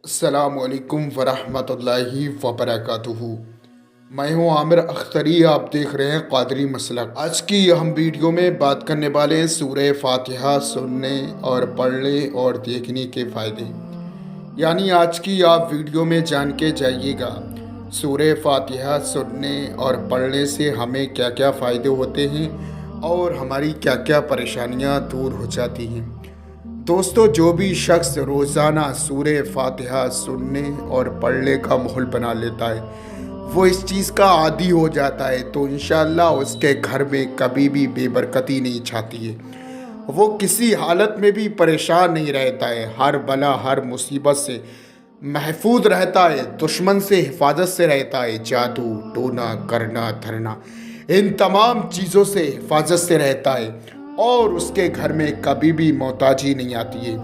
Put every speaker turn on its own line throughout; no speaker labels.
अस्सलामुअलैकुम वरहमतुल्लाहि वबरकातुहू। मैं हूँ आमिर अख्तरी, आप देख रहे हैं क़ादरी मसलक। आज की हम वीडियो में बात करने वाले हैं सूरह फातिहा सुनने और पढ़ने और देखने के फ़ायदे। यानी आज की आप वीडियो में जान के जाइएगा सूरह फातिहा सुनने और पढ़ने से हमें क्या क्या फ़ायदे होते हैं और हमारी क्या क्या परेशानियाँ दूर हो जाती हैं। दोस्तों, जो भी शख्स रोज़ाना सूरह फातिहा सुनने और पढ़ने का माहौल बना लेता है, वो इस चीज़ का आदी हो जाता है, तो इंशाअल्लाह उसके घर में कभी भी बेबरकती नहीं छाती है। वो किसी हालत में भी परेशान नहीं रहता है, हर बला हर मुसीबत से महफूज रहता है, दुश्मन से हिफाजत से रहता है, जादू टोना करना धरना इन तमाम चीज़ों से हिफाजत से रहता है और उसके घर में कभी भी मोहताजी नहीं आती है।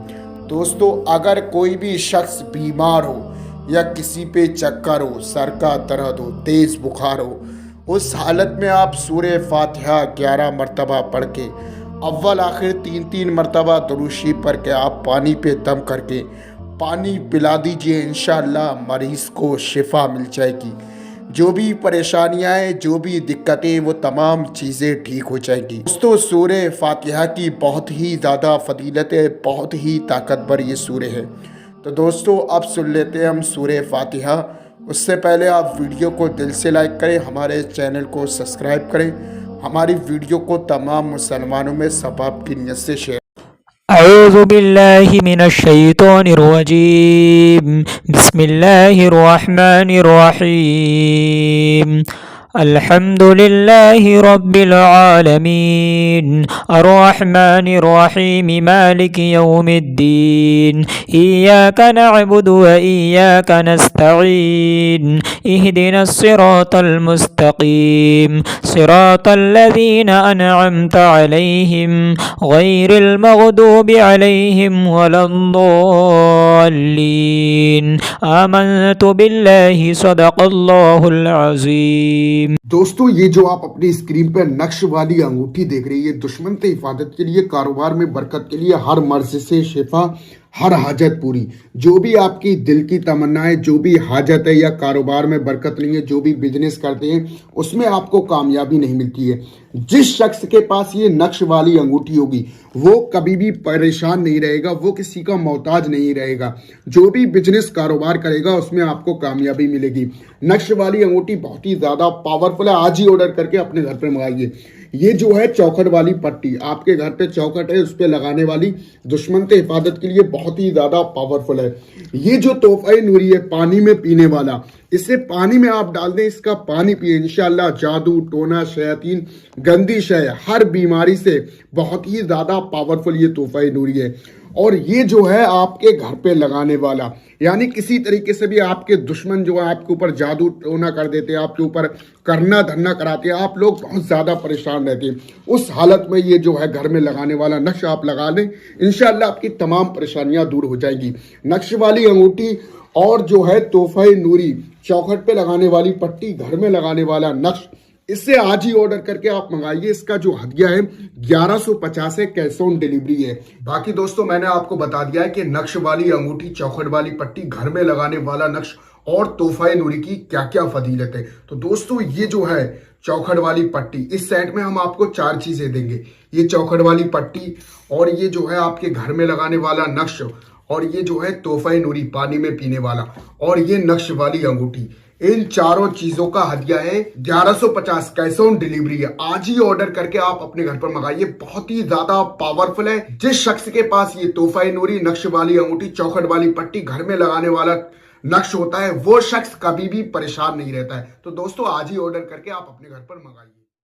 दोस्तों, अगर कोई भी शख्स बीमार हो या किसी पे चक्कर हो, सर का दर्द हो, तेज़ बुखार हो, उस हालत में आप सूरह फातिहा 11 मरतबा पढ़ के अव्वल आखिर 3-3 मरतबा दुरूशी पढ़ के आप पानी पे दम करके पानी पिला दीजिए। इंशाअल्लाह मरीज़ को शिफा मिल जाएगी। जो भी परेशानियाँ हैं, जो भी दिक्कतें, वो तमाम चीज़ें ठीक हो जाएंगी। दोस्तों, सूरह फातिहा की बहुत ही ज़्यादा फजीलत है, बहुत ही ताकतवर ये सूरह है। तो दोस्तों, अब सुन लेते हैं हम सूरह फातिहा। उससे पहले आप वीडियो को दिल से लाइक करें, हमारे चैनल को सब्सक्राइब करें, हमारी वीडियो को तमाम मुसलमानों में सबाब की नियत से शेयर।
अऊज़ु बिल्लाहि मिनश शैतानिर रजीम। बिस्मिल्लाहिर रहमानिर रहीम। अल्हम्दुलिल्लाहि रब्बिल आलमीन अर्रहमानिर रहीम मालिकि यौमिद्दीन इय्याका नअबुदु व इय्याका नस्तईन इहदिनस सिरातल मुस्तकीम सिरातल लज़ीना अनअमता अलैहिम गैरिल मग़दूबि अलैहिम वलद्दाल्लीन। आमनतु बिल्लाहि सदक़ल्लाहुल अज़ीम।
दोस्तों, ये जो आप अपनी स्क्रीन पर नक्श वाली अंगूठी देख रही है, दुश्मन से हिफाजत के लिए, कारोबार में बरकत के लिए, हर मर्ज से शिफा, हर हाजत पूरी। जो भी आपकी दिल की तमन्ना है, जो भी हाजत है या कारोबार में बरकत नहीं है, जो भी बिजनेस करते हैं उसमें आपको कामयाबी नहीं मिलती है, जिस शख्स के पास ये नक्श वाली अंगूठी होगी वो कभी भी परेशान नहीं रहेगा, वो किसी का मोहताज नहीं रहेगा। जो भी बिजनेस कारोबार करेगा उसमें आपको कामयाबी मिलेगी। नक्श वाली अंगूठी बहुत ही ज़्यादा पावरफुल है, आज ही ऑर्डर करके अपने घर पे मंगाइए। ये जो है चौखट वाली पट्टी, आपके घर पे चौखट है उस पे लगाने वाली, दुश्मन से हिफाजत के लिए बहुत ही ज़्यादा पावरफुल है। ये जो तोहफा नूरी है पानी में पीने वाला, इसे पानी में आप डाल दें, इसका पानी पिए, इंशाअल्लाह जादू टोना शयातीन गंदी शय हर बीमारी से बहुत ही ज़्यादा पावरफुल ये तोहफा नूरी है। और ये जो है आपके घर पे लगाने वाला, यानी किसी तरीके से भी आपके दुश्मन जो है आपके ऊपर जादू टोना कर देते हैं, आपके ऊपर करना धरना कराते हैं, आप लोग बहुत ज़्यादा परेशान रहते हैं, उस हालत में ये जो है घर में लगाने वाला नक्श आप लगा लें, इंशाअल्लाह आपकी तमाम परेशानियां दूर हो जाएंगी। नक्श वाली अंगूठी और जो है तोहफा नूरी, चौखट पे लगाने वाली पट्टी, घर में लगाने वाला नक्श, इससे आज ही ऑर्डर करके आप मंगाइए। इसका जो हदिया है 1150 है, कैश ऑन डिलीवरी है। बाकी दोस्तों, मैंने आपको बता दिया है कि नक्श वाली अंगूठी, चौखट वाली पट्टी, घर में लगाने वाला नक्श और तोहफा नूरी की क्या क्या फजीलत है। तो दोस्तों, ये जो है चौखट वाली पट्टी, इस सेट में हम आपको 4 चीजें देंगे। ये चौखट वाली पट्टी और ये जो है आपके घर में लगाने वाला नक्श और ये जो है तोहफा नूरी पानी में पीने वाला और ये नक्श वाली अंगूठी, इन चारों चीजों का हदिया है 1150, कैश ऑन डिलीवरी है। आज ही ऑर्डर करके आप अपने घर पर मंगाइए, बहुत ही ज्यादा पावरफुल है। जिस शख्स के पास ये तोहफा नूरी, नक्श वाली अंगूठी, चौखट वाली पट्टी, घर में लगाने वाला नक्श होता है, वो शख्स कभी भी परेशान नहीं रहता है। तो दोस्तों, आज ही ऑर्डर करके आप अपने घर पर मंगाइए।